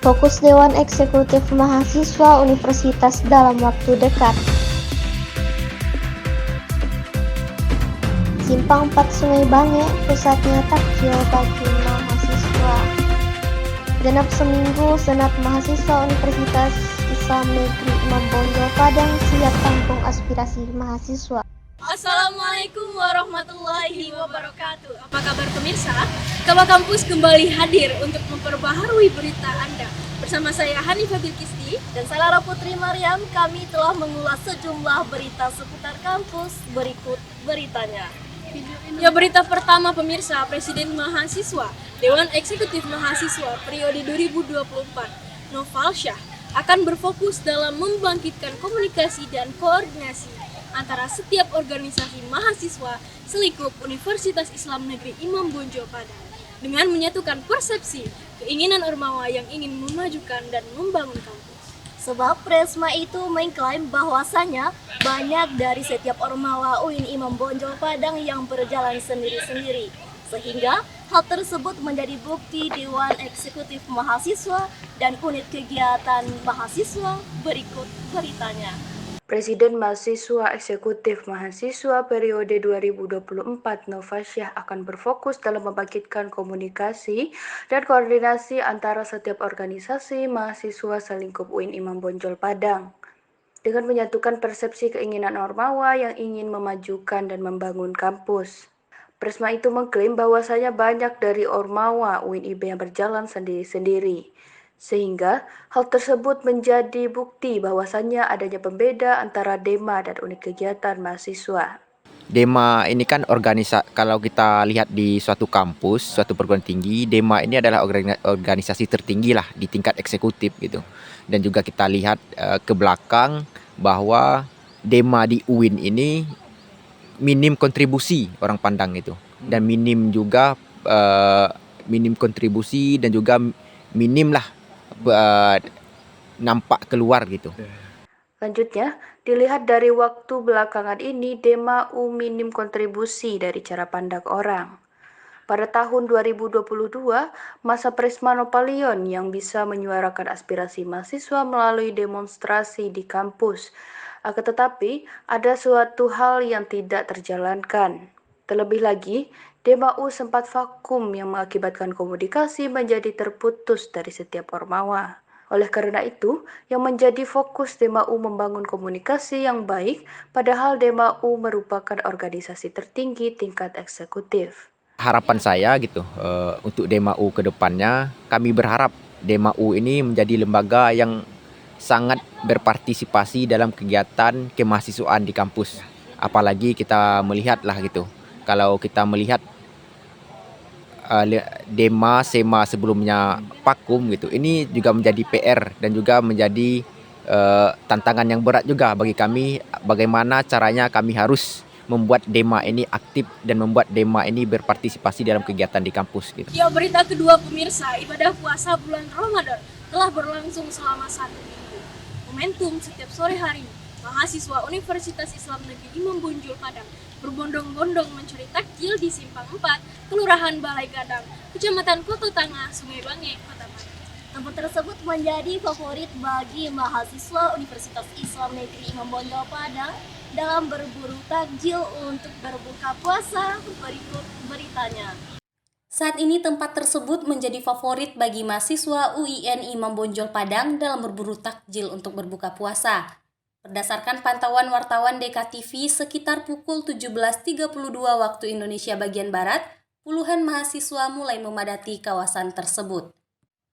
Fokus Dewan Eksekutif Mahasiswa Universitas dalam waktu dekat. Simpang 4 Sungai Bange, pusatnya takjil bagi mahasiswa. Genap seminggu, Senat Mahasiswa Universitas Islam Negeri Imam Bonjol Padang siap tampung aspirasi mahasiswa. Assalamualaikum warahmatullahi wabarakatuh. Apa kabar pemirsa? Kabar Kampus kembali hadir untuk memperbaharui berita Anda. Bersama saya Hanifah Bilkisti dan saya Lara Putri Maryam. Kami telah mengulas sejumlah berita seputar kampus. Berikut beritanya. Ya, berita pertama pemirsa, Presiden Mahasiswa Dewan Eksekutif Mahasiswa periode 2024 Nofalsyah akan berfokus dalam membangkitkan komunikasi dan koordinasi antara setiap organisasi mahasiswa selingkup Universitas Islam Negeri Imam Bonjol Padang dengan menyatukan persepsi keinginan Ormawa yang ingin memajukan dan membangun kampus. Sebab Presma itu mengklaim bahwasanya banyak dari setiap Ormawa UIN Imam Bonjol Padang yang berjalan sendiri-sendiri, sehingga hal tersebut menjadi bukti Dewan Eksekutif Mahasiswa dan unit kegiatan mahasiswa. Berikut beritanya. Presiden Mahasiswa Eksekutif Mahasiswa periode 2024 Nofalsyah akan berfokus dalam membangkitkan komunikasi dan koordinasi antara setiap organisasi mahasiswa selingkup UIN Imam Bonjol Padang dengan menyatukan persepsi keinginan Ormawa yang ingin memajukan dan membangun kampus. Presma itu mengklaim bahwasanya banyak dari Ormawa UIN IB yang berjalan sendiri-sendiri, sehingga hal tersebut menjadi bukti bahwasannya adanya pembeda antara DEMA dan unit kegiatan mahasiswa. DEMA ini kan kalau kita lihat di suatu kampus, suatu perguruan tinggi, DEMA ini adalah organisasi tertinggi lah di tingkat eksekutif gitu. Dan juga kita lihat ke belakang bahwa DEMA di UIN ini minim kontribusi orang pandang itu, dan minim juga minim kontribusi dan juga minim lah nampak keluar gitu. Lanjutnya, dilihat dari waktu belakangan ini, DEMA U minim kontribusi dari cara pandang orang. Pada tahun 2022, masa Presma Nopalion yang bisa menyuarakan aspirasi mahasiswa melalui demonstrasi di kampus. Akan tetapi, ada suatu hal yang tidak terjalankan. Terlebih lagi, DEMA U sempat vakum yang mengakibatkan komunikasi menjadi terputus dari setiap Ormawa. Oleh karena itu, yang menjadi fokus DEMA U membangun komunikasi yang baik, padahal DEMA U merupakan organisasi tertinggi tingkat eksekutif. Harapan saya gitu untuk DEMA U ke depannya, kami berharap DEMA U ini menjadi lembaga yang sangat berpartisipasi dalam kegiatan kemahasiswaan di kampus. Apalagi kita melihat lah gitu, kalau kita melihat DEMA, SEMA sebelumnya vakum gitu, ini juga menjadi PR dan juga menjadi tantangan yang berat juga bagi kami, bagaimana caranya kami harus membuat DEMA ini aktif dan membuat DEMA ini berpartisipasi dalam kegiatan di kampus gitu. Ya, berita kedua pemirsa, ibadah puasa bulan Ramadan telah berlangsung selama 1 minggu. Momentum setiap sore hari, mahasiswa Universitas Islam Negeri Imam Bonjol Padang berbondong-bondong mencuri takjil di Simpang 4, Kelurahan Balai Gadang, Kecamatan Koto Tangah, Sungai Bange, Kota Padang. Tempat tersebut menjadi favorit bagi mahasiswa Universitas Islam Negeri Imam Bonjol Padang dalam berburu takjil untuk berbuka puasa. Berikut beritanya. Saat ini tempat tersebut menjadi favorit bagi mahasiswa UIN Imam Bonjol Padang dalam berburu takjil untuk berbuka puasa. Berdasarkan pantauan wartawan DKTV, sekitar pukul 17.32 waktu Indonesia bagian Barat, puluhan mahasiswa mulai memadati kawasan tersebut.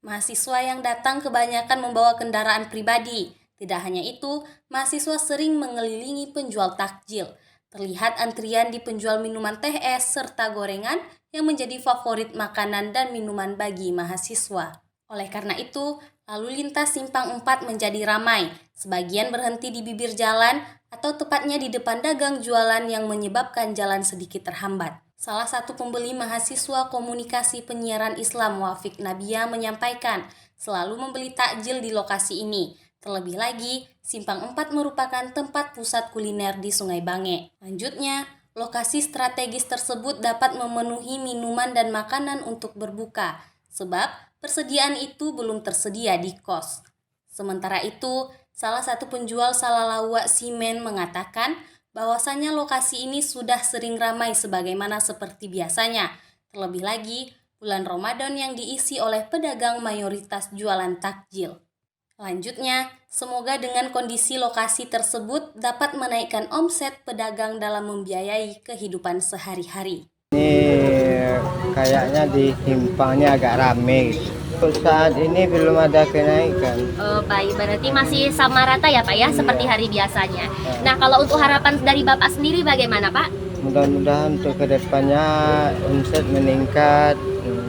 Mahasiswa yang datang kebanyakan membawa kendaraan pribadi. Tidak hanya itu, mahasiswa sering mengelilingi penjual takjil. Terlihat antrian di penjual minuman teh es serta gorengan yang menjadi favorit makanan dan minuman bagi mahasiswa. Oleh karena itu, lalu lintas Simpang 4 menjadi ramai. Sebagian berhenti di bibir jalan atau tepatnya di depan dagang jualan yang menyebabkan jalan sedikit terhambat. Salah satu pembeli mahasiswa komunikasi penyiaran Islam Wafik Nabia menyampaikan selalu membeli takjil di lokasi ini. Terlebih lagi, Simpang 4 merupakan tempat pusat kuliner di Sungai Bange. Lanjutnya, lokasi strategis tersebut dapat memenuhi minuman dan makanan untuk berbuka. Sebab persediaan itu belum tersedia di kos. Sementara itu, salah satu penjual salalawak simen mengatakan bahwasannya lokasi ini sudah sering ramai sebagaimana seperti biasanya. Terlebih lagi, bulan Ramadan yang diisi oleh pedagang mayoritas jualan takjil. Selanjutnya, semoga dengan kondisi lokasi tersebut dapat menaikkan omset pedagang dalam membiayai kehidupan sehari-hari. Ini kayaknya di simpangnya agak rame. Untuk saat ini belum ada kenaikan. Oh, baik, berarti masih sama rata ya Pak ya, seperti hari biasanya. Nah, kalau untuk harapan dari Bapak sendiri bagaimana Pak? Mudah-mudahan untuk kedepannya omset meningkat,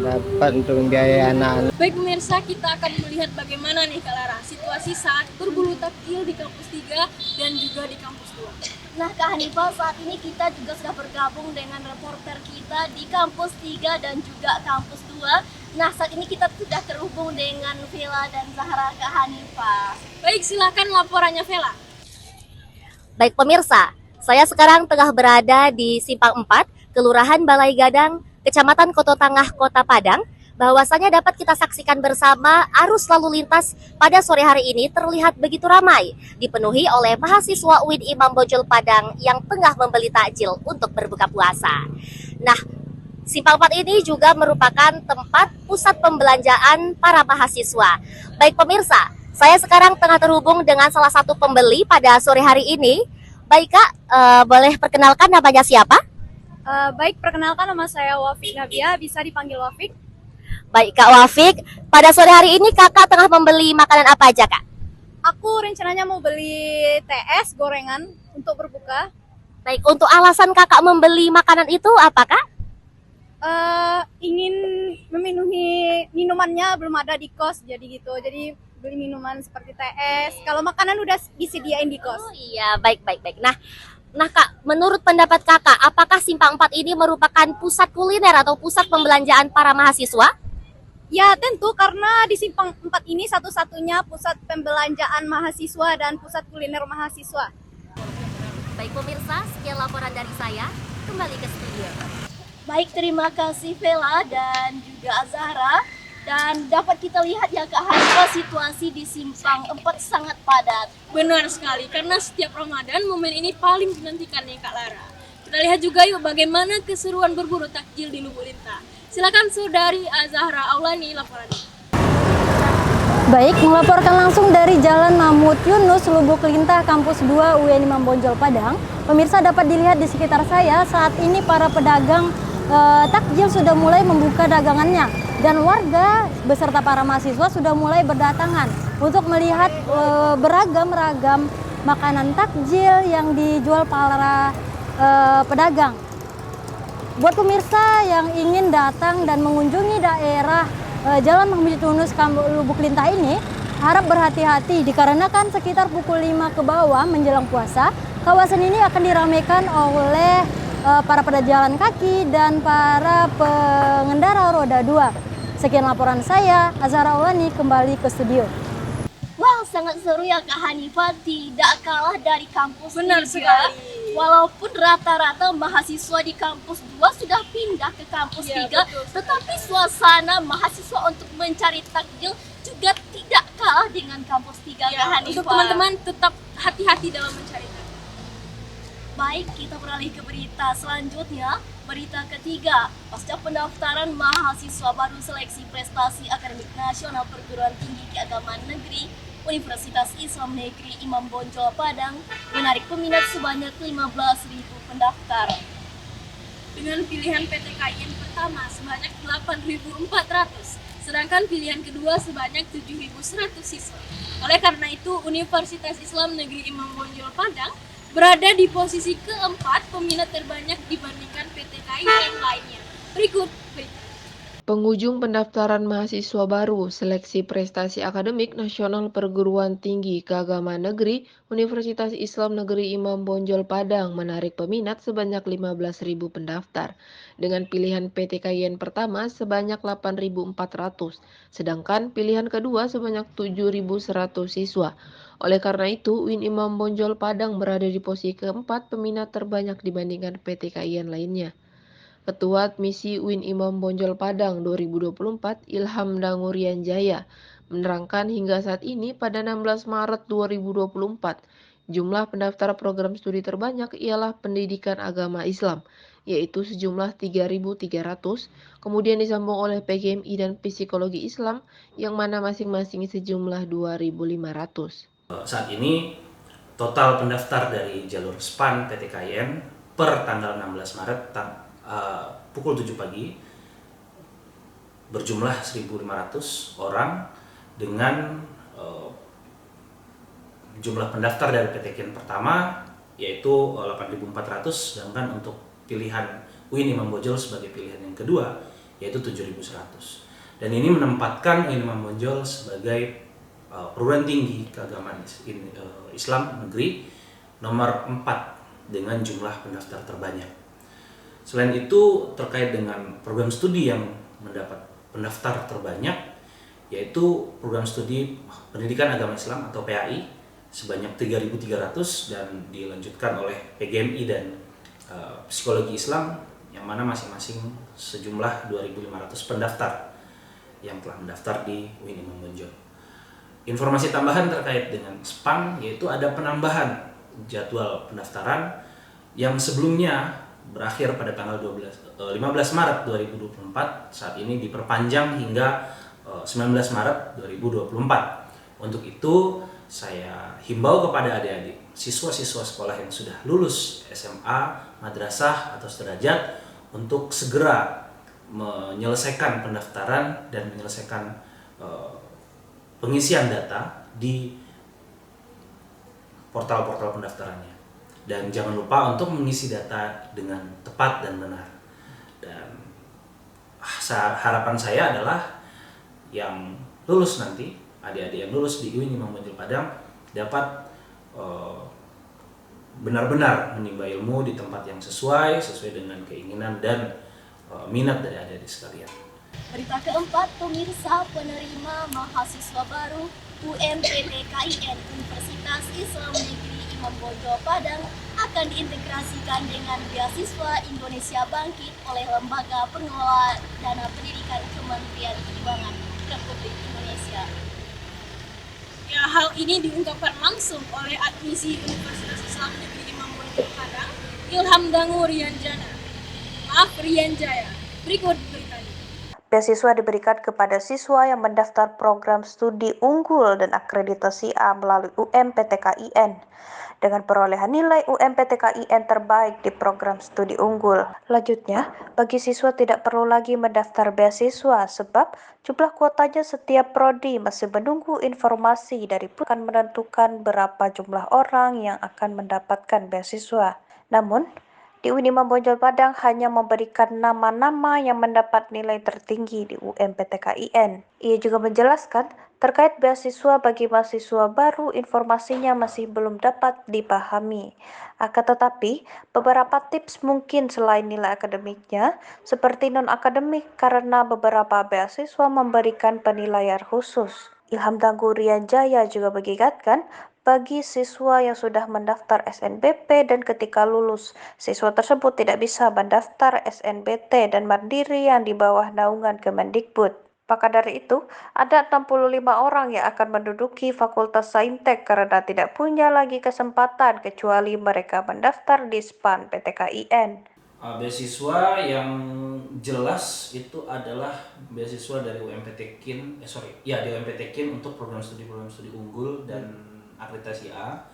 dapat untuk membiayai anak-anak. Baik pemirsa, kita akan melihat bagaimana nih Kak Lara situasi saat berburu takjil di kampus 3 dan juga di kampus 2. Nah, Kak Hanifah, saat ini kita juga sudah bergabung dengan reporter kita di kampus 3 dan juga kampus 2. Nah, saat ini kita sudah terhubung dengan Vela dan Zahra, Kak Hanifah. Baik, silakan laporannya Vela. Baik pemirsa, saya sekarang tengah berada di Simpang 4, Kelurahan Balai Gadang, Kecamatan Koto Tangah, Kota Padang. Bahwasanya dapat kita saksikan bersama arus lalu lintas pada sore hari ini terlihat begitu ramai, dipenuhi oleh mahasiswa UIN Imam Bonjol Padang yang tengah membeli takjil untuk berbuka puasa. Nah, Simpang 4 ini juga merupakan tempat pusat pembelanjaan para mahasiswa. Baik pemirsa, saya sekarang tengah terhubung dengan salah satu pembeli pada sore hari ini. Baik Kak, boleh perkenalkan namanya siapa? Baik, perkenalkan nama saya Wafik Nabia, bisa dipanggil Wafik. Baik Kak Wafik, pada sore hari ini kakak tengah membeli makanan apa aja Kak? Aku rencananya mau beli TS gorengan untuk berbuka. Baik, untuk alasan kakak membeli makanan itu apa Kak? Ingin memenuhi minumannya belum ada di kos, jadi gitu. Jadi beli minuman seperti TS. Kalau makanan udah disediain di kos. Oh iya, baik. Nah Kak, menurut pendapat kakak, apakah Simpang 4 ini merupakan pusat kuliner atau pusat pembelanjaan para mahasiswa? Ya tentu, karena di Simpang 4 ini satu-satunya pusat pembelanjaan mahasiswa dan pusat kuliner mahasiswa. Baik pemirsa, sekian laporan dari saya. Kembali ke studio. Baik, terima kasih Vela dan juga Zahra. Dan dapat kita lihat ya Kak Hanifah, situasi di Simpang 4 sangat padat. Benar sekali, karena setiap Ramadan momen ini paling dinantikan nih Kak Lara. Kita lihat juga yuk bagaimana keseruan berburu takjil di Lubuk Lintah. Silakan Saudari Azahra Aulani laporannya. Baik, melaporkan langsung dari Jalan Mahmud Yunus, Lubuk Lintah, Kampus 2 UIN Imam Bonjol Padang. Pemirsa dapat dilihat di sekitar saya, saat ini para pedagang takjil sudah mulai membuka dagangannya. Dan warga beserta para mahasiswa sudah mulai berdatangan untuk melihat beragam makanan takjil yang dijual para pedagang. Buat pemirsa yang ingin datang dan mengunjungi daerah Jalan Mahmud Yunus Lubuk Lintah ini, harap berhati-hati dikarenakan sekitar pukul 5 ke bawah menjelang puasa, kawasan ini akan diramaikan oleh para pejalan kaki dan para pengendara roda 2. Sekian laporan saya, Azhara Aulani, kembali ke studio. Wah, sangat seru ya Kak Hanifah, tidak kalah dari kampus Benar 3. sekali. Walaupun rata-rata mahasiswa di kampus 2 sudah pindah ke kampus 3, betul. tetapi suasana mahasiswa untuk mencari takjil juga tidak kalah dengan kampus 3 Kak Hanifah. Untuk teman-teman tetap hati-hati dalam mencari takjil. Baik, kita beralih ke berita selanjutnya. Berita ketiga, pasca pendaftaran mahasiswa baru seleksi prestasi akademik nasional perguruan tinggi keagamaan negeri Universitas Islam Negeri Imam Bonjol Padang menarik peminat sebanyak 15.000 pendaftar. Dengan pilihan PTKIN pertama sebanyak 8.400, sedangkan pilihan kedua sebanyak 7.100 siswa. Oleh karena itu, Universitas Islam Negeri Imam Bonjol Padang berada di posisi keempat peminat terbanyak dibandingkan PTKIN lainnya. Berikut berita. Penghujung pendaftaran mahasiswa baru seleksi prestasi akademik nasional perguruan tinggi keagamaan negeri Universitas Islam Negeri Imam Bonjol Padang menarik peminat sebanyak 15.000 pendaftar dengan pilihan PTKIN pertama sebanyak 8.400, sedangkan pilihan kedua sebanyak 7.100 siswa. Oleh karena itu, UIN Imam Bonjol Padang berada di posisi keempat peminat terbanyak dibandingkan PTKIN lainnya. Ketua Admisi UIN Imam Bonjol Padang 2024 Ilham Dangurian Jaya menerangkan hingga saat ini pada 16 Maret 2024 jumlah pendaftar program studi terbanyak ialah pendidikan agama Islam, yaitu sejumlah 3.300, kemudian disambung oleh PGMI dan Psikologi Islam yang mana masing-masing sejumlah 2.500. Saat ini total pendaftar dari jalur SPAN PTKIN per tanggal 16 Maret pukul 7 pagi berjumlah 1.500 orang dengan jumlah pendaftar dari PTKIN pertama yaitu 8.400, sedangkan untuk pilihan UIN Imam Bonjol sebagai pilihan yang kedua yaitu 7.100. Dan ini menempatkan UIN Imam Bonjol sebagai perguruan tinggi keagamaan Islam negeri nomor 4 dengan jumlah pendaftar terbanyak. Selain itu, terkait dengan program studi yang mendapat pendaftar terbanyak, yaitu program studi Pendidikan Agama Islam atau PAI sebanyak 3.300 dan dilanjutkan oleh PGMI dan Psikologi Islam yang mana masing-masing sejumlah 2.500 pendaftar yang telah mendaftar di UIN Imam Bonjol. Informasi tambahan terkait dengan SPAN yaitu ada penambahan jadwal pendaftaran yang sebelumnya berakhir pada tanggal 15 Maret 2024, saat ini diperpanjang hingga 19 Maret 2024. Untuk itu, saya himbau kepada adik-adik siswa-siswa sekolah yang sudah lulus SMA, madrasah, atau sederajat untuk segera menyelesaikan pendaftaran dan menyelesaikan pengisian data di portal-portal pendaftarannya. Dan jangan lupa untuk mengisi data dengan tepat dan benar. Dan harapan saya adalah yang lulus nanti, adik-adik yang lulus di UIN Imam Bonjol Padang dapat benar-benar menimba ilmu di tempat yang sesuai dengan keinginan dan minat dari adik-adik sekalian. Berita keempat, pemirsa, penerima mahasiswa baru UMPTKIN Universitas Islam Negeri Imam Bonjol Padang akan diintegrasikan dengan beasiswa Indonesia Bangkit oleh Lembaga Pengelola Dana Pendidikan Kementerian Keuangan Republik Indonesia. Ya, hal ini diungkapkan langsung oleh Admisi Universitas Islam Negeri Imam Bonjol Padang, Ilham Dangurian Rian Jaya. Berikut beritanya. Beasiswa diberikan kepada siswa yang mendaftar program studi unggul dan akreditasi A melalui UMPTKIN dengan perolehan nilai UMPTKIN terbaik di program studi unggul. Lanjutnya, bagi siswa tidak perlu lagi mendaftar beasiswa sebab jumlah kuotanya setiap prodi masih menunggu informasi dari pusat akan menentukan berapa jumlah orang yang akan mendapatkan beasiswa. Namun, di UIN Imam Bonjol Padang hanya memberikan nama-nama yang mendapat nilai tertinggi di UMPTKIN. Ia juga menjelaskan terkait beasiswa bagi mahasiswa baru informasinya masih belum dapat dipahami. Akan tetapi, beberapa tips mungkin selain nilai akademiknya, seperti non-akademik karena beberapa beasiswa memberikan penilaian khusus. Ilham Dangurian Jaya juga mengingatkan bagi siswa yang sudah mendaftar SNBP dan ketika lulus, siswa tersebut tidak bisa mendaftar SNBT dan Mandiri yang di bawah naungan Kemendikbud. Maka dari itu, ada 65 orang yang akan menduduki Fakultas Saintek karena tidak punya lagi kesempatan kecuali mereka mendaftar di SPAN PTKIN. Beasiswa yang jelas itu adalah beasiswa dari UMPTKIN, di UMPTKIN untuk program studi unggul dan akreditasi A.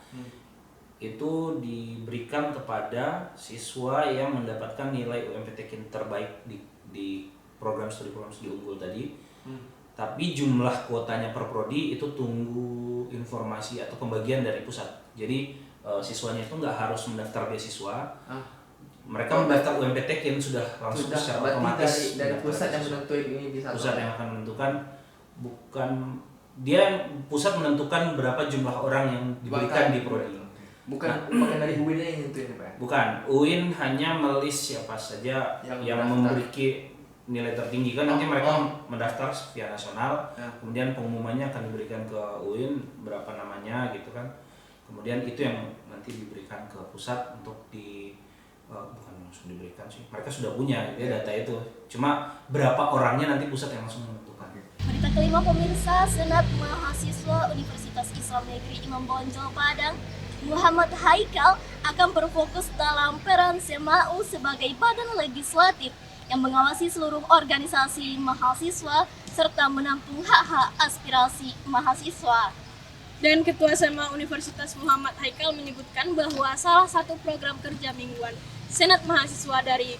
Itu diberikan kepada siswa yang mendapatkan nilai UMPTKIN terbaik di program studi unggul tadi. Tapi jumlah kuotanya per prodi itu tunggu informasi atau pembagian dari pusat. Jadi siswanya itu nggak harus mendaftar beasiswa. Mereka mendaftar UMPTKIN sudah langsung secara otomatis dari pusat yang menentukan ini bisa. Pusat yang akan menentukan, pusat menentukan berapa jumlah orang yang diberikan di prodi. Bukan dari UIN yang nentuin, Pak. Bukan, UIN hanya melis siapa saja yang memiliki nilai tertinggi kan nanti mereka mendaftar via nasional, kemudian pengumumannya akan diberikan ke UIN berapa namanya gitu kan. Kemudian itu yang nanti diberikan ke pusat untuk langsung diberikan sih. Mereka sudah punya data itu. Cuma berapa orangnya nanti pusat yang langsung menentukan. Berita kelima pemirsa, Senat Mahasiswa Universitas Islam Negeri Imam Bonjol Padang, Muhammad Haikal akan berfokus dalam peran SEMAU sebagai badan legislatif yang mengawasi seluruh organisasi mahasiswa serta menampung hak-hak aspirasi mahasiswa. Dan Ketua SEMA Universitas Muhammad Haikal menyebutkan bahwa salah satu program kerja mingguan Senat Mahasiswa dari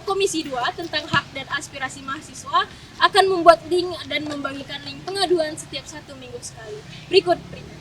Komisi 2 tentang hak dan aspirasi mahasiswa akan membuat link dan membagikan link pengaduan setiap 1 minggu sekali. Berikut berita.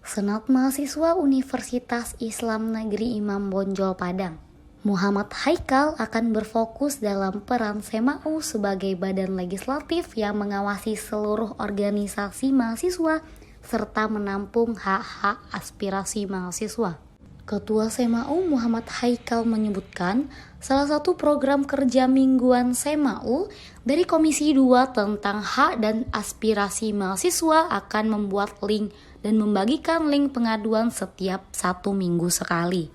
Senat Mahasiswa Universitas Islam Negeri Imam Bonjol Padang, Muhammad Haikal akan berfokus dalam peran SEMAU sebagai badan legislatif yang mengawasi seluruh organisasi mahasiswa serta menampung hak-hak aspirasi mahasiswa. Ketua SEMAU Muhammad Haikal menyebutkan salah satu program kerja mingguan SEMAU dari Komisi 2 tentang hak dan aspirasi mahasiswa akan membuat link dan membagikan link pengaduan setiap 1 minggu sekali.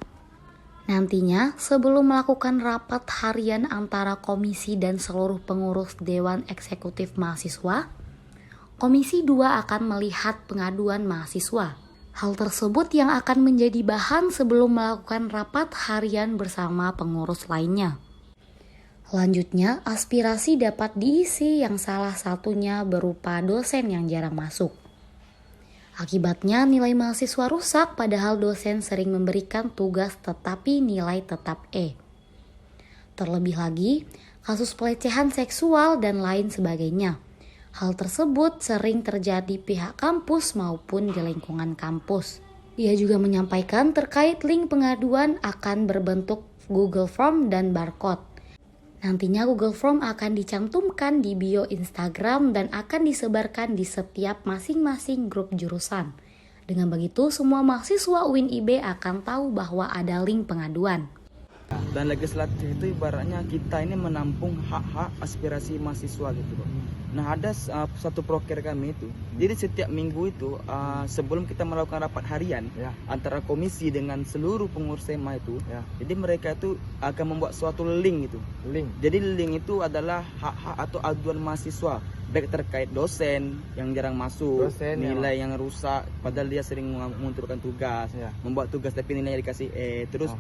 Nantinya, sebelum melakukan rapat harian antara komisi dan seluruh pengurus Dewan Eksekutif Mahasiswa, Komisi 2 akan melihat pengaduan mahasiswa. Hal tersebut yang akan menjadi bahan sebelum melakukan rapat harian bersama pengurus lainnya. Selanjutnya, aspirasi dapat diisi yang salah satunya berupa dosen yang jarang masuk. Akibatnya nilai mahasiswa rusak padahal dosen sering memberikan tugas tetapi nilai tetap E. Terlebih lagi, kasus pelecehan seksual dan lain sebagainya. Hal tersebut sering terjadi pihak kampus maupun di lingkungan kampus. Ia juga menyampaikan terkait link pengaduan akan berbentuk Google Form dan barcode. Nantinya Google Form akan dicantumkan di bio Instagram dan akan disebarkan di setiap masing-masing grup jurusan. Dengan begitu, semua mahasiswa UIN IB akan tahu bahwa ada link pengaduan. Dan legislatif itu ibaratnya kita ini menampung hak-hak aspirasi mahasiswa gitu loh. Nah ada satu proker kami itu, jadi setiap minggu itu sebelum kita melakukan rapat harian antara komisi dengan seluruh pengurus SEMA itu, jadi mereka itu akan membuat suatu link itu. Jadi link itu adalah hak-hak atau aduan mahasiswa, baik terkait dosen yang jarang masuk, nilai yang rusak, padahal dia sering mengumpulkan tugas, membuat tugas tapi nilainya dikasih terus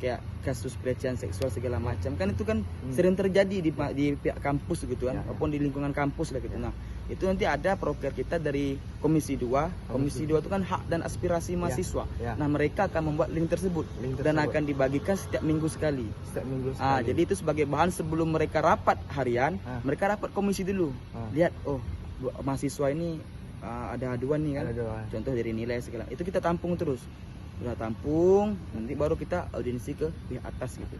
kayak kasus pelecehan seksual segala macam kan itu kan sering terjadi di pihak kampus gitu kan, maupun di lingkungan kampus lah gitu. Nah itu nanti ada proker kita dari Komisi 2. Komisi 2 itu kan hak dan aspirasi mahasiswa. Nah mereka akan membuat link tersebut dan akan dibagikan setiap minggu sekali. Jadi itu sebagai bahan sebelum mereka rapat harian, mereka rapat komisi dulu. Lihat mahasiswa ini ada aduan nih kan, contoh dari nilai segala itu kita tampung terus. Sudah tampung, nanti baru kita audiensi ke pihak atas gitu.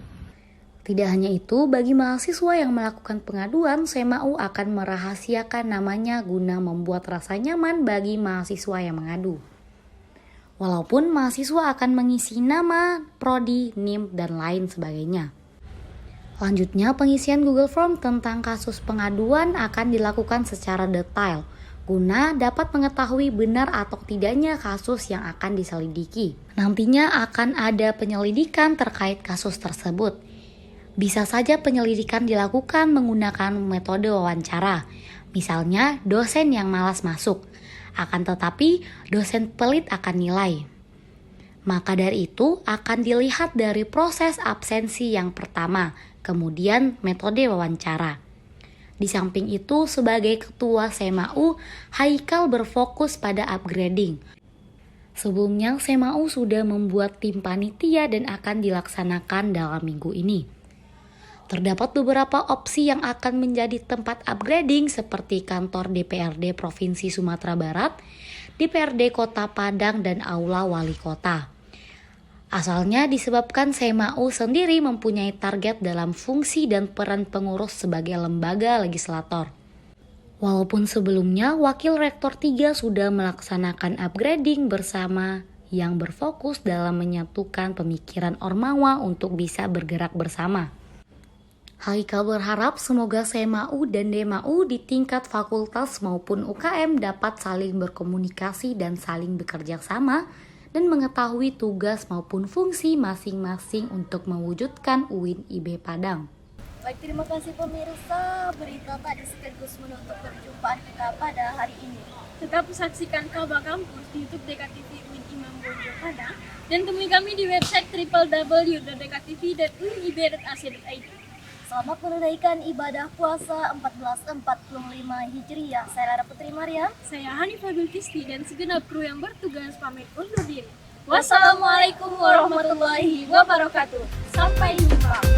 Tidak hanya itu, bagi mahasiswa yang melakukan pengaduan, SEMAU akan merahasiakan namanya guna membuat rasa nyaman bagi mahasiswa yang mengadu. Walaupun mahasiswa akan mengisi nama, prodi, NIM, dan lain sebagainya. Selanjutnya, pengisian Google Form tentang kasus pengaduan akan dilakukan secara detail, guna dapat mengetahui benar atau tidaknya kasus yang akan diselidiki. Nantinya akan ada penyelidikan terkait kasus tersebut. Bisa saja penyelidikan dilakukan menggunakan metode wawancara. Misalnya dosen yang malas masuk, akan tetapi dosen pelit akan nilai. Maka dari itu akan dilihat dari proses absensi yang pertama, kemudian metode wawancara. Di samping itu, sebagai ketua SEMAU, Haikal berfokus pada upgrading. Sebelumnya, SEMAU sudah membuat tim panitia dan akan dilaksanakan dalam minggu ini. Terdapat beberapa opsi yang akan menjadi tempat upgrading seperti kantor DPRD Provinsi Sumatera Barat, DPRD Kota Padang, dan Aula Wali Kota. Asalnya disebabkan SEMAU sendiri mempunyai target dalam fungsi dan peran pengurus sebagai lembaga legislator. Walaupun sebelumnya Wakil Rektor 3 sudah melaksanakan upgrading bersama yang berfokus dalam menyatukan pemikiran Ormawa untuk bisa bergerak bersama. Haikal berharap semoga SEMAU dan DEMAU di tingkat fakultas maupun UKM dapat saling berkomunikasi dan saling bekerja sama dan mengetahui tugas maupun fungsi masing-masing untuk mewujudkan UIN IB Padang. Baik, terima kasih pemirsa. Berita tadi sekaligus menutup perjumpaan kita pada hari ini. Tetap saksikan Kabar Kampus di YouTube DKTV UIN Imam Bonjol Padang dan temui kami di website www.dktv.uinib.ac.id. Selamat menunaikan ibadah puasa 1445 Hijriah. Saya Lara Putri Maryam. Saya Hanifah Bilkisti dan segenap kru yang bertugas pamit undur diri. Wassalamualaikum warahmatullahi wabarakatuh. Sampai jumpa.